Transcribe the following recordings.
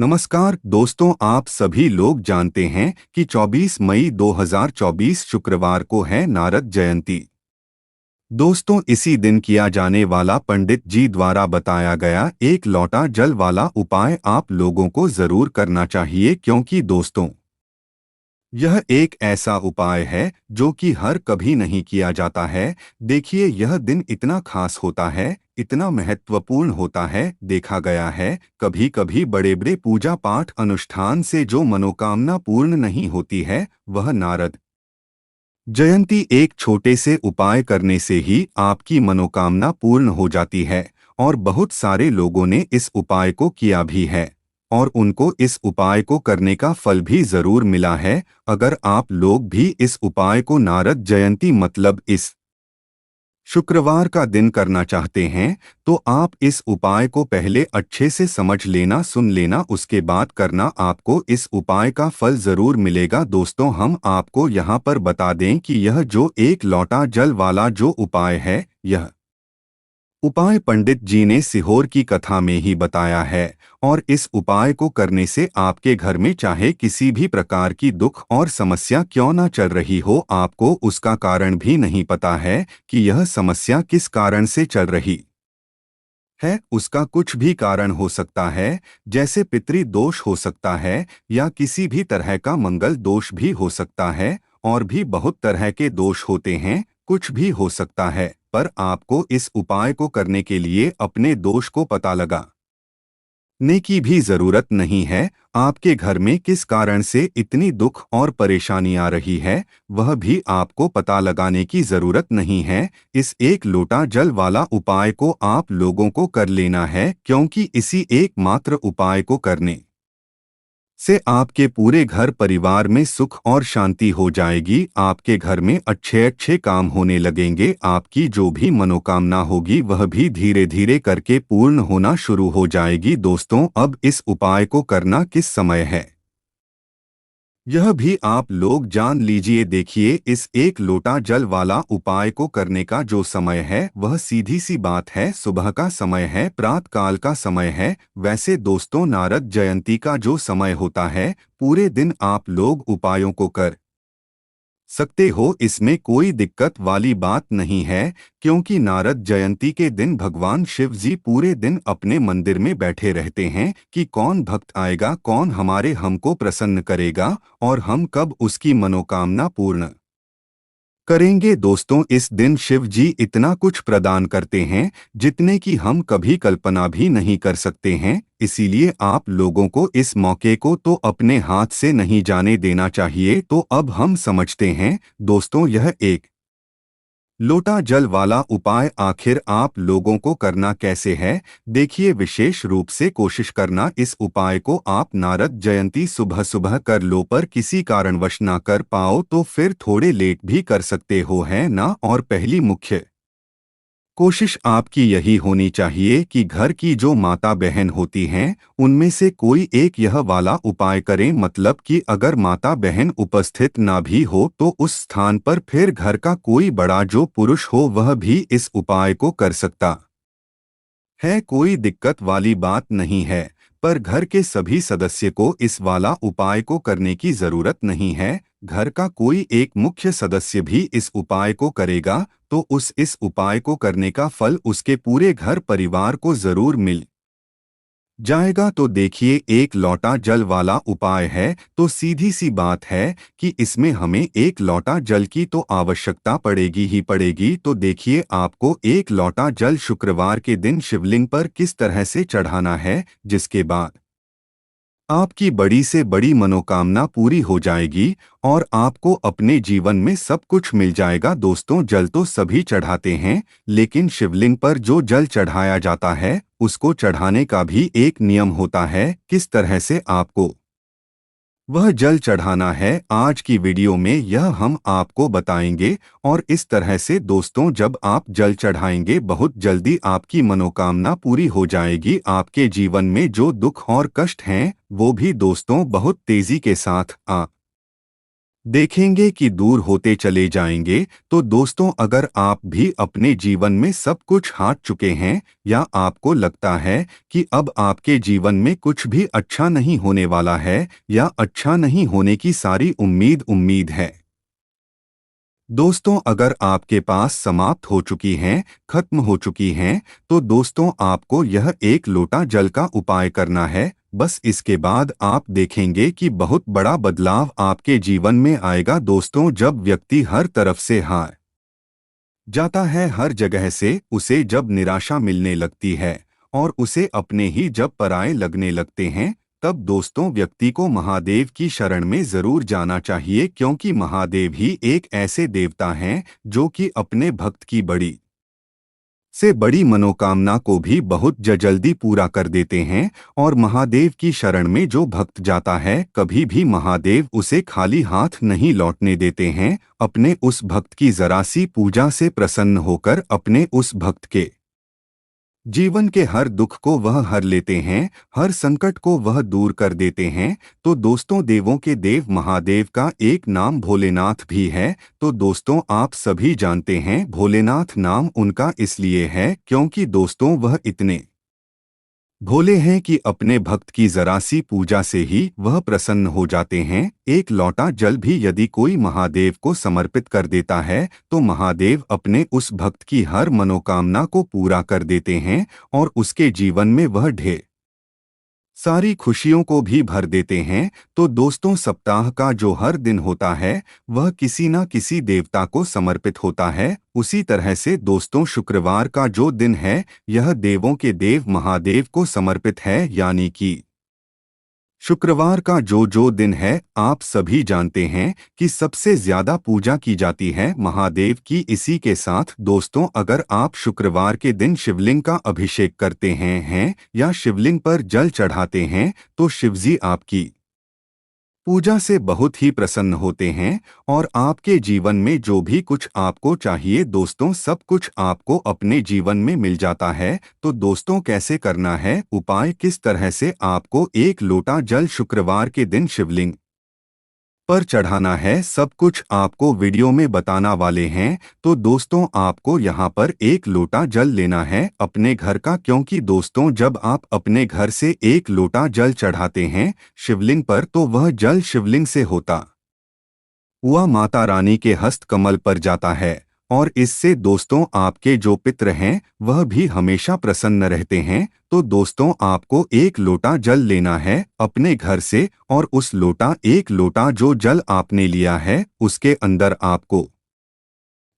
नमस्कार दोस्तों, आप सभी लोग जानते हैं कि 24 मई 2024 शुक्रवार को है नारद जयंती। दोस्तों, इसी दिन किया जाने वाला पंडित जी द्वारा बताया गया एक लोटा जल वाला उपाय आप लोगों को जरूर करना चाहिए, क्योंकि दोस्तों यह एक ऐसा उपाय है जो कि हर कभी नहीं किया जाता है। देखिए, यह दिन इतना खास होता है, इतना महत्वपूर्ण होता है। देखा गया है कभी कभी बड़े बड़े पूजा पाठ अनुष्ठान से जो मनोकामना पूर्ण नहीं होती है, वह नारद जयंती एक छोटे से उपाय करने से ही आपकी मनोकामना पूर्ण हो जाती है। और बहुत सारे लोगों ने इस उपाय को किया भी है और उनको इस उपाय को करने का फल भी जरूर मिला है। अगर आप लोग भी इस उपाय को नारद जयंती मतलब इस शुक्रवार का दिन करना चाहते हैं, तो आप इस उपाय को पहले अच्छे से समझ लेना, सुन लेना, उसके बाद करना। आपको इस उपाय का फल जरूर मिलेगा। दोस्तों, हम आपको यहाँ पर बता दें कि यह जो एक लोटा जल वाला जो उपाय है, यह उपाय पंडित जी ने सीहोर की कथा में ही बताया है। और इस उपाय को करने से आपके घर में चाहे किसी भी प्रकार की दुख और समस्या क्यों ना चल रही हो, आपको उसका कारण भी नहीं पता है कि यह समस्या किस कारण से चल रही है। उसका कुछ भी कारण हो सकता है, जैसे पितृ दोष हो सकता है या किसी भी तरह का मंगल दोष भी हो सकता है। और भी बहुत तरह के दोष होते हैं, कुछ भी हो सकता है। पर आपको इस उपाय को करने के लिए अपने दोष को पता लगाने की भी जरूरत नहीं है। आपके घर में किस कारण से इतनी दुख और परेशानी आ रही है, वह भी आपको पता लगाने की जरूरत नहीं है। इस एक लोटा जल वाला उपाय को आप लोगों को कर लेना है, क्योंकि इसी एकमात्र उपाय को करने से आपके पूरे घर परिवार में सुख और शांति हो जाएगी। आपके घर में अच्छे अच्छे काम होने लगेंगे। आपकी जो भी मनोकामना होगी वह भी धीरे धीरे करके पूर्ण होना शुरू हो जाएगी। दोस्तों, अब इस उपाय को करना किस समय है, यह भी आप लोग जान लीजिए। देखिए, इस एक लोटा जल वाला उपाय को करने का जो समय है, वह सीधी सी बात है, सुबह का समय है, प्रातः काल का समय है। वैसे दोस्तों, नारद जयंती का जो समय होता है, पूरे दिन आप लोग उपायों को कर सकते हो, इसमें कोई दिक्कत वाली बात नहीं है। क्योंकि नारद जयंती के दिन भगवान शिव जी पूरे दिन अपने मंदिर में बैठे रहते हैं कि कौन भक्त आएगा, कौन हमारे हमको प्रसन्न करेगा और हम कब उसकी मनोकामना पूर्ण करेंगे। दोस्तों, इस दिन शिव जी इतना कुछ प्रदान करते हैं जितने की हम कभी कल्पना भी नहीं कर सकते हैं। इसीलिए आप लोगों को इस मौके को तो अपने हाथ से नहीं जाने देना चाहिए। तो अब हम समझते हैं दोस्तों, यह एक लोटा जल वाला उपाय आखिर आप लोगों को करना कैसे है। देखिए, विशेष रूप से कोशिश करना इस उपाय को आप नारद जयंती सुबह सुबह कर लो। पर किसी कारणवश ना कर पाओ तो फिर थोड़े लेट भी कर सकते हो, है ना। और पहली मुख्य कोशिश आपकी यही होनी चाहिए कि घर की जो माता बहन होती हैं, उनमें से कोई एक यह वाला उपाय करें। मतलब कि अगर माता बहन उपस्थित ना भी हो तो उस स्थान पर फिर घर का कोई बड़ा जो पुरुष हो वह भी इस उपाय को कर सकता है, कोई दिक्कत वाली बात नहीं है। पर घर के सभी सदस्य को इस वाला उपाय को करने की जरूरत नहीं है। घर का कोई एक मुख्य सदस्य भी इस उपाय को करेगा तो इस उपाय को करने का फल उसके पूरे घर परिवार को जरूर मिल जाएगा। तो देखिए, एक लोटा जल वाला उपाय है तो सीधी सी बात है कि इसमें हमें एक लोटा जल की तो आवश्यकता पड़ेगी ही पड़ेगी। तो देखिए, आपको एक लोटा जल शुक्रवार के दिन शिवलिंग पर किस तरह से चढ़ाना है, जिसके बाद आपकी बड़ी से बड़ी मनोकामना पूरी हो जाएगी और आपको अपने जीवन में सब कुछ मिल जाएगा। दोस्तों, जल तो सभी चढ़ाते हैं, लेकिन शिवलिंग पर जो जल चढ़ाया जाता है उसको चढ़ाने का भी एक नियम होता है। किस तरह से आपको वह जल चढ़ाना है, आज की वीडियो में यह हम आपको बताएंगे। और इस तरह से दोस्तों, जब आप जल चढ़ाएंगे बहुत जल्दी आपकी मनोकामना पूरी हो जाएगी। आपके जीवन में जो दुख और कष्ट हैं वो भी दोस्तों बहुत तेजी के साथ आ देखेंगे कि दूर होते चले जाएंगे। तो दोस्तों, अगर आप भी अपने जीवन में सब कुछ हार चुके हैं या आपको लगता है कि अब आपके जीवन में कुछ भी अच्छा नहीं होने वाला है या अच्छा नहीं होने की सारी उम्मीद है। दोस्तों, अगर आपके पास समाप्त हो चुकी हैं, खत्म हो चुकी हैं, तो दोस्तों आपको यह एक लोटा जल का उपाय करना है। बस इसके बाद आप देखेंगे कि बहुत बड़ा बदलाव आपके जीवन में आएगा। दोस्तों, जब व्यक्ति हर तरफ से हार जाता है, हर जगह से उसे जब निराशा मिलने लगती है और उसे अपने ही जब पराये लगने लगते हैं, तब दोस्तों व्यक्ति को महादेव की शरण में जरूर जाना चाहिए, क्योंकि महादेव ही एक ऐसे देवता हैं जो कि अपने भक्त की बड़ी से बड़ी मनोकामना को भी बहुत जल्दी पूरा कर देते हैं। और महादेव की शरण में जो भक्त जाता है, कभी भी महादेव उसे खाली हाथ नहीं लौटने देते हैं। अपने उस भक्त की जरा सी पूजा से प्रसन्न होकर अपने उस भक्त के जीवन के हर दुख को वह हर लेते हैं, हर संकट को वह दूर कर देते हैं। तो दोस्तों, देवों के देव महादेव का एक नाम भोलेनाथ भी है। तो दोस्तों, आप सभी जानते हैं भोलेनाथ नाम उनका इसलिए है क्योंकि दोस्तों वह इतने भोले हैं कि अपने भक्त की जरा सी पूजा से ही वह प्रसन्न हो जाते हैं। एक लौटा जल भी यदि कोई महादेव को समर्पित कर देता है, तो महादेव अपने उस भक्त की हर मनोकामना को पूरा कर देते हैं और उसके जीवन में वह ढेर सारी खुशियों को भी भर देते हैं। तो दोस्तों, सप्ताह का जो हर दिन होता है, वह किसी न किसी देवता को समर्पित होता है। उसी तरह से दोस्तों, शुक्रवार का जो दिन है, यह देवों के देव महादेव को समर्पित है। यानी कि शुक्रवार का जो दिन है, आप सभी जानते हैं कि सबसे ज्यादा पूजा की जाती है महादेव की। इसी के साथ दोस्तों, अगर आप शुक्रवार के दिन शिवलिंग का अभिषेक करते हैं या शिवलिंग पर जल चढ़ाते हैं, तो शिवजी आपकी पूजा से बहुत ही प्रसन्न होते हैं और आपके जीवन में जो भी कुछ आपको चाहिए दोस्तों, सब कुछ आपको अपने जीवन में मिल जाता है। तो दोस्तों, कैसे करना है उपाय, किस तरह से आपको एक लोटा जल शुक्रवार के दिन शिवलिंग पर चढ़ाना है, सब कुछ आपको वीडियो में बताना वाले हैं। तो दोस्तों, आपको यहाँ पर एक लोटा जल लेना है अपने घर का, क्योंकि दोस्तों जब आप अपने घर से एक लोटा जल चढ़ाते हैं शिवलिंग पर, तो वह जल शिवलिंग से होता हुआ माता रानी के हस्त कमल पर जाता है और इससे दोस्तों आपके जो पितर हैं वह भी हमेशा प्रसन्न रहते हैं। तो दोस्तों, आपको एक लोटा जल लेना है अपने घर से और उस लोटा एक लोटा जो जल आपने लिया है, उसके अंदर आपको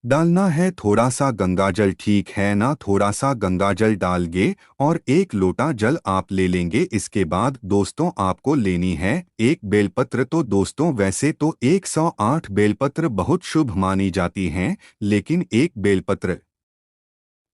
डालना है थोड़ा सा गंगाजल, ठीक है ना। थोड़ा सा गंगाजल डालगे और एक लोटा जल आप ले लेंगे। इसके बाद दोस्तों, आपको लेनी है एक बेलपत्र। तो दोस्तों, वैसे तो 108 बेलपत्र बहुत शुभ मानी जाती हैं, लेकिन एक बेलपत्र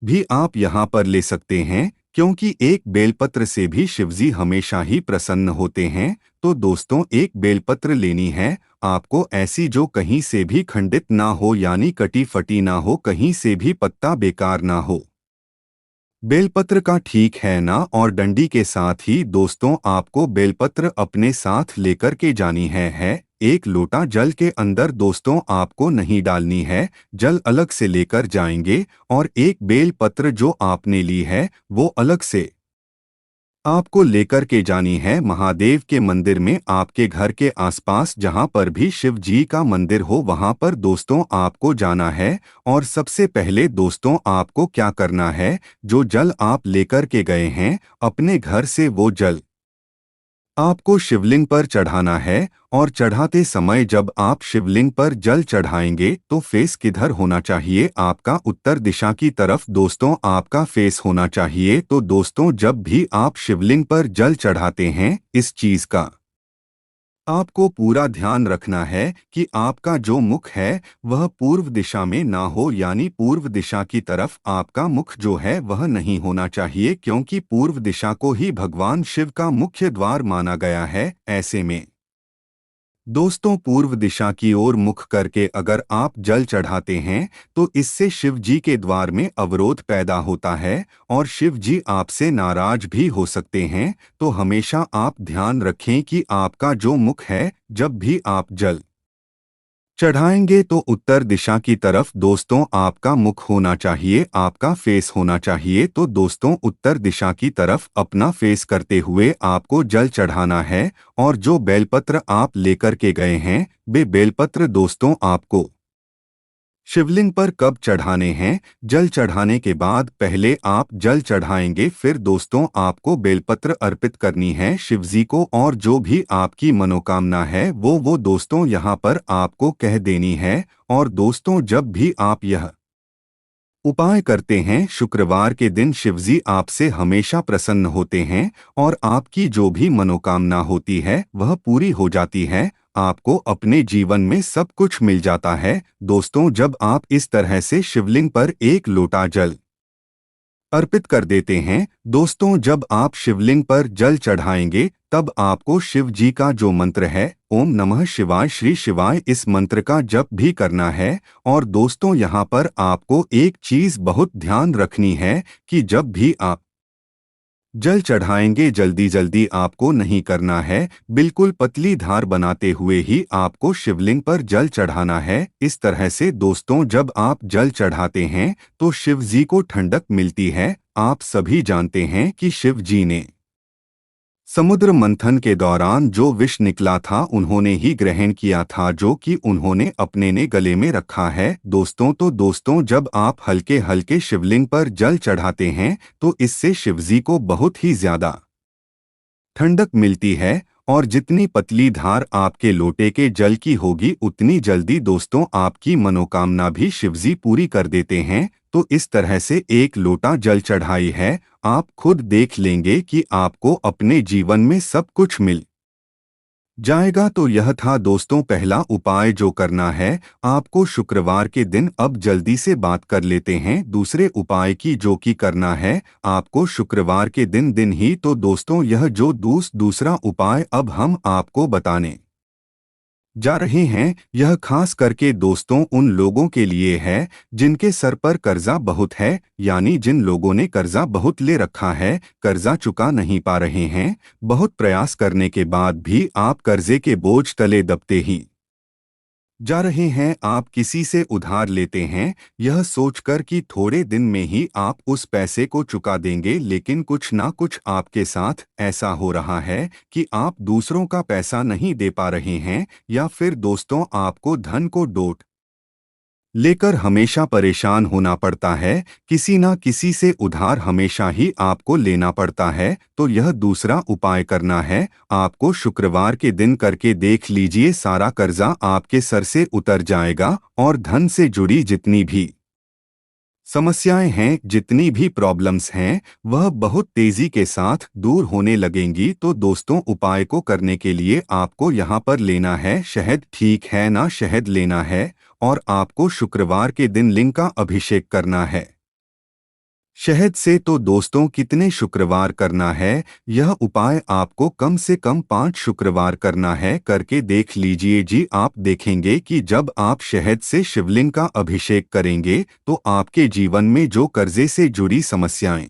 भी आप यहाँ पर ले सकते हैं, क्योंकि एक बेलपत्र से भी शिवजी हमेशा ही प्रसन्न होते हैं। तो दोस्तों, एक बेलपत्र लेनी है आपको, ऐसी जो कहीं से भी खंडित ना हो, यानी कटी फटी ना हो, कहीं से भी पत्ता बेकार ना हो बेलपत्र का, ठीक है ना। और डंडी के साथ ही दोस्तों, आपको बेलपत्र अपने साथ लेकर के जानी है। एक लोटा जल के अंदर दोस्तों आपको नहीं डालनी है, जल अलग से लेकर जाएंगे और एक बेलपत्र जो आपने ली है वो अलग से आपको लेकर के जानी है महादेव के मंदिर में। आपके घर के आसपास जहां पर भी शिव जी का मंदिर हो, वहां पर दोस्तों आपको जाना है। और सबसे पहले दोस्तों, आपको क्या करना है, जो जल आप लेकर के गए हैं अपने घर से, वो जल आपको शिवलिंग पर चढ़ाना है। और चढ़ाते समय जब आप शिवलिंग पर जल चढ़ाएंगे, तो फेस किधर होना चाहिए, आपका उत्तर दिशा की तरफ दोस्तों आपका फेस होना चाहिए। तो दोस्तों, जब भी आप शिवलिंग पर जल चढ़ाते हैं, इस चीज का आपको पूरा ध्यान रखना है कि आपका जो मुख है वह पूर्व दिशा में ना हो, यानी पूर्व दिशा की तरफ आपका मुख जो है वह नहीं होना चाहिए, क्योंकि पूर्व दिशा को ही भगवान शिव का मुख्य द्वार माना गया है। ऐसे में दोस्तों, पूर्व दिशा की ओर मुख करके अगर आप जल चढ़ाते हैं, तो इससे शिव जी के द्वार में अवरोध पैदा होता है और शिव जी आपसे नाराज भी हो सकते हैं। तो हमेशा आप ध्यान रखें कि आपका जो मुख है, जब भी आप जल चढ़ाएंगे तो उत्तर दिशा की तरफ दोस्तों आपका मुख होना चाहिए, आपका फेस होना चाहिए। तो दोस्तों उत्तर दिशा की तरफ अपना फेस करते हुए आपको जल चढ़ाना है। और जो बेलपत्र आप लेकर के गए हैं, वे बेलपत्र दोस्तों आपको शिवलिंग पर कब चढ़ाने हैं? जल चढ़ाने के बाद पहले आप जल चढ़ाएंगे, फिर दोस्तों आपको बेलपत्र अर्पित करनी है शिवजी को। और जो भी आपकी मनोकामना है वो दोस्तों यहाँ पर आपको कह देनी है। और दोस्तों जब भी आप यह उपाय करते हैं, शुक्रवार के दिन शिवजी आपसे हमेशा प्रसन्न होते हैं और आपकी जो भी मनोकामना होती है वह पूरी हो जाती है। आपको अपने जीवन में सब कुछ मिल जाता है। दोस्तों जब आप इस तरह से शिवलिंग पर एक लोटा जल अर्पित कर देते हैं, दोस्तों जब आप शिवलिंग पर जल चढ़ाएंगे तब आपको शिव जी का जो मंत्र है ओम नमः शिवाय श्री शिवाय, इस मंत्र का जप भी करना है। और दोस्तों यहाँ पर आपको एक चीज बहुत ध्यान रखनी है कि जब भी आप जल चढ़ाएंगे जल्दी जल्दी आपको नहीं करना है। बिल्कुल पतली धार बनाते हुए ही आपको शिवलिंग पर जल चढ़ाना है। इस तरह से दोस्तों जब आप जल चढ़ाते हैं तो शिव जी को ठंडक मिलती है। आप सभी जानते हैं कि शिव जी ने समुद्र मंथन के दौरान जो विष निकला था उन्होंने ही ग्रहण किया था, जो कि उन्होंने अपने ने गले में रखा है। दोस्तों तो दोस्तों जब आप हल्के हल्के शिवलिंग पर जल चढ़ाते हैं तो इससे शिवजी को बहुत ही ज्यादा ठंडक मिलती है। और जितनी पतली धार आपके लोटे के जल की होगी उतनी जल्दी दोस्तों आपकी मनोकामना भी शिवजी पूरी कर देते हैं। तो इस तरह से एक लोटा जल चढ़ाई है, आप खुद देख लेंगे कि आपको अपने जीवन में सब कुछ मिल जाएगा। तो यह था दोस्तों पहला उपाय जो करना है आपको शुक्रवार के दिन। अब जल्दी से बात कर लेते हैं दूसरे उपाय की, जो कि करना है आपको शुक्रवार के दिन ही। तो दोस्तों यह जो दूसरा उपाय अब हम आपको बताने जा रहे हैं, यह खास करके दोस्तों उन लोगों के लिए है जिनके सर पर कर्जा बहुत है, यानी जिन लोगों ने कर्जा बहुत ले रखा है, कर्जा चुका नहीं पा रहे हैं। बहुत प्रयास करने के बाद भी आप कर्जे के बोझ तले दबते ही जा रहे हैं। आप किसी से उधार लेते हैं यह सोचकर कि थोड़े दिन में ही आप उस पैसे को चुका देंगे, लेकिन कुछ ना कुछ आपके साथ ऐसा हो रहा है कि आप दूसरों का पैसा नहीं दे पा रहे हैं। या फिर दोस्तों आपको धन को डोट लेकर हमेशा परेशान होना पड़ता है, किसी ना किसी से उधार हमेशा ही आपको लेना पड़ता है। तो यह दूसरा उपाय करना है आपको शुक्रवार के दिन करके देख लीजिए, सारा कर्जा आपके सर से उतर जाएगा और धन से जुड़ी जितनी भी समस्याएं हैं, जितनी भी प्रॉब्लम्स हैं, वह बहुत तेजी के साथ दूर होने लगेंगी। तो दोस्तों उपाय को करने के लिए आपको यहाँ पर लेना है शहद, ठीक है ना, शहद लेना है और आपको शुक्रवार के दिन लिंग का अभिषेक करना है शहद से। तो दोस्तों कितने शुक्रवार करना है, यह उपाय आपको कम से कम 5 शुक्रवार करना है। करके देख लीजिए जी, आप देखेंगे कि जब आप शहद से शिवलिंग का अभिषेक करेंगे तो आपके जीवन में जो कर्जे से जुड़ी समस्याएं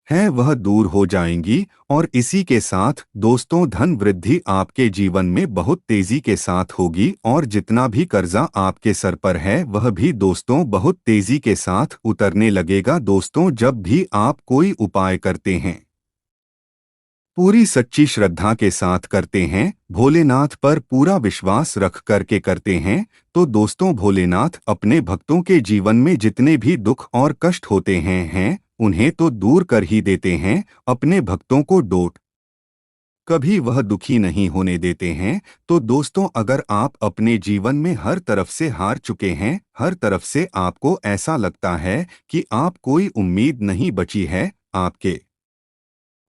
हैं वह दूर हो जाएंगी। और इसी के साथ दोस्तों धन वृद्धि आपके जीवन में बहुत तेजी के साथ होगी और जितना भी कर्जा आपके सर पर है वह भी दोस्तों बहुत तेजी के साथ उतरने लगेगा। दोस्तों जब भी आप कोई उपाय करते हैं पूरी सच्ची श्रद्धा के साथ करते हैं, भोलेनाथ पर पूरा विश्वास रख करके करते हैं, तो दोस्तों भोलेनाथ अपने भक्तों के जीवन में जितने भी दुख और कष्ट होते हैं उन्हें तो दूर कर ही देते हैं। अपने भक्तों को डोट कभी वह दुखी नहीं होने देते हैं। तो दोस्तों अगर आप अपने जीवन में हर तरफ से हार चुके हैं, हर तरफ से आपको ऐसा लगता है कि आप कोई उम्मीद नहीं बची है आपके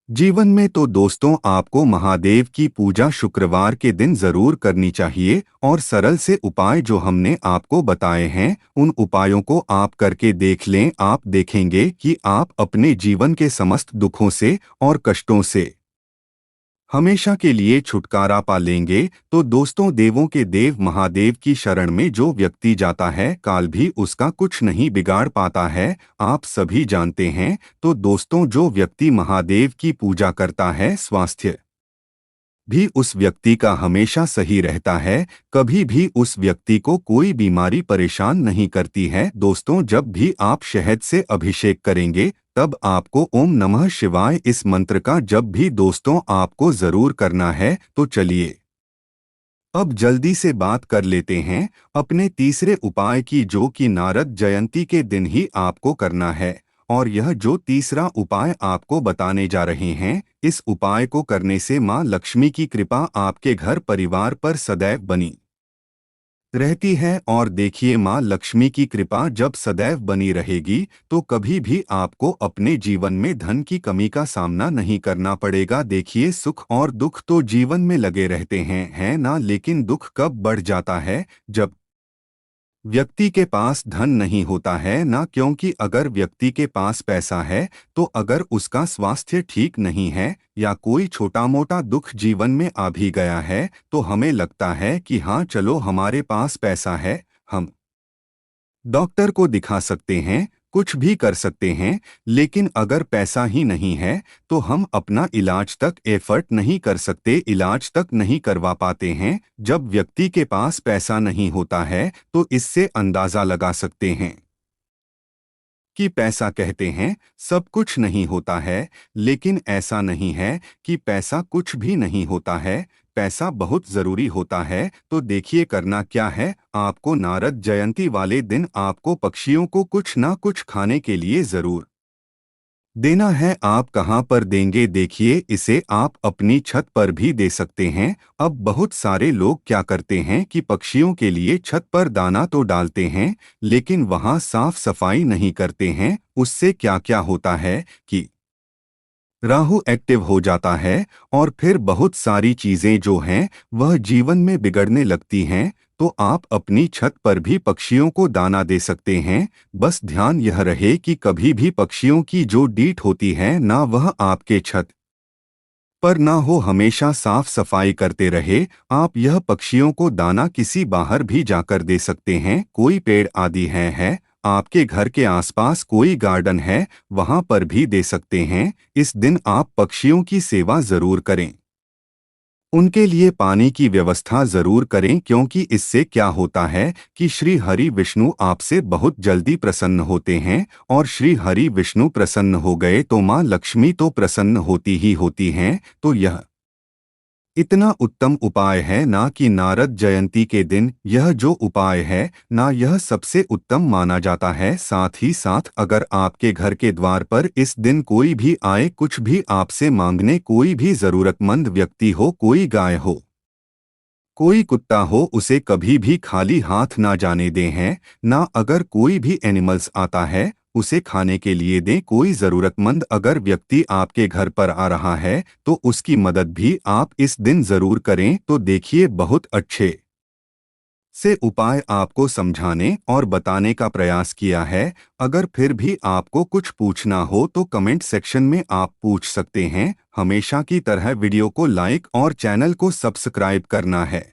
जीवन में, तो दोस्तों आपको महादेव की पूजा शुक्रवार के दिन जरूर करनी चाहिए। और सरल से उपाय जो हमने आपको बताए हैं उन उपायों को आप करके देख लें। आप देखेंगे कि आप अपने जीवन के समस्त दुखों से और कष्टों से हमेशा के लिए छुटकारा पा लेंगे। तो दोस्तों देवों के देव महादेव की शरण में जो व्यक्ति जाता है काल भी उसका कुछ नहीं बिगाड़ पाता है, आप सभी जानते हैं। तो दोस्तों जो व्यक्ति महादेव की पूजा करता है स्वास्थ्य भी उस व्यक्ति का हमेशा सही रहता है, कभी भी उस व्यक्ति को कोई बीमारी परेशान नहीं करती है। दोस्तों, जब भी आप शहद से अभिषेक करेंगे तब आपको ओम नमः शिवाय इस मंत्र का जब भी दोस्तों आपको जरूर करना है। तो चलिए अब जल्दी से बात कर लेते हैं अपने तीसरे उपाय की, जो कि नारद जयंती के दिन ही आपको करना है। और यह जो तीसरा उपाय आपको बताने जा रहे हैं, इस उपाय को करने से मां लक्ष्मी की कृपा आपके घर परिवार पर सदैव बनी रहती है। और देखिए, मां लक्ष्मी की कृपा जब सदैव बनी रहेगी तो कभी भी आपको अपने जीवन में धन की कमी का सामना नहीं करना पड़ेगा। देखिए, सुख और दुख तो जीवन में लगे रहते हैं, है ना? लेकिन दुख कब बढ़ जाता है? जब व्यक्ति के पास धन नहीं होता है ना। क्योंकि अगर व्यक्ति के पास पैसा है तो अगर उसका स्वास्थ्य ठीक नहीं है या कोई छोटा मोटा दुख जीवन में आ भी गया है तो हमें लगता है कि हाँ चलो हमारे पास पैसा है, हम डॉक्टर को दिखा सकते हैं, कुछ भी कर सकते हैं। लेकिन अगर पैसा ही नहीं है तो हम अपना इलाज तक एफर्ट नहीं कर सकते, इलाज तक नहीं करवा पाते हैं। जब व्यक्ति के पास पैसा नहीं होता है तो इससे अंदाजा लगा सकते हैं कि पैसा कहते हैं सब कुछ नहीं होता है। लेकिन ऐसा नहीं है कि पैसा कुछ भी नहीं होता है, पैसा बहुत जरूरी होता है। तो देखिए करना क्या है, आपको नारद जयंती वाले दिन आपको पक्षियों को कुछ ना कुछ खाने के लिए जरूर देना है। आप कहाँ पर देंगे? देखिए, इसे आप अपनी छत पर भी दे सकते हैं। अब बहुत सारे लोग क्या करते हैं कि पक्षियों के लिए छत पर दाना तो डालते हैं लेकिन वहाँ साफ सफाई नहीं करते हैं। उससे क्या क्या होता है कि राहु एक्टिव हो जाता है और फिर बहुत सारी चीजें जो हैं वह जीवन में बिगड़ने लगती हैं। तो आप अपनी छत पर भी पक्षियों को दाना दे सकते हैं। बस ध्यान यह रहे कि कभी भी पक्षियों की जो डीट होती है ना, वह आपके छत पर ना हो, हमेशा साफ सफाई करते रहे। आप यह पक्षियों को दाना किसी बाहर भी जाकर दे सकते हैं। कोई पेड़ आदि है आपके घर के आसपास कोई गार्डन है, वहां पर भी दे सकते हैं। इस दिन आप पक्षियों की सेवा जरूर करें, उनके लिए पानी की व्यवस्था जरूर करें। क्योंकि इससे क्या होता है कि श्री हरि विष्णु आपसे बहुत जल्दी प्रसन्न होते हैं और श्री हरि विष्णु प्रसन्न हो गए तो मां लक्ष्मी तो प्रसन्न होती ही होती हैं। तो यह इतना उत्तम उपाय है ना कि नारद जयंती के दिन यह जो उपाय है ना, यह सबसे उत्तम माना जाता है। साथ ही साथ अगर आपके घर के द्वार पर इस दिन कोई भी आए, कुछ भी आपसे मांगने, कोई भी जरूरतमंद व्यक्ति हो, कोई गाय हो, कोई कुत्ता हो, उसे कभी भी खाली हाथ ना जाने दें हैं ना। अगर कोई भी एनिमल्स आता है उसे खाने के लिए दें। कोई जरूरतमंद अगर व्यक्ति आपके घर पर आ रहा है तो उसकी मदद भी आप इस दिन जरूर करें। तो देखिए, बहुत अच्छे से उपाय आपको समझाने और बताने का प्रयास किया है। अगर फिर भी आपको कुछ पूछना हो तो कमेंट सेक्शन में आप पूछ सकते हैं। हमेशा की तरह वीडियो को लाइक और चैनल को सब्सक्राइब करना है।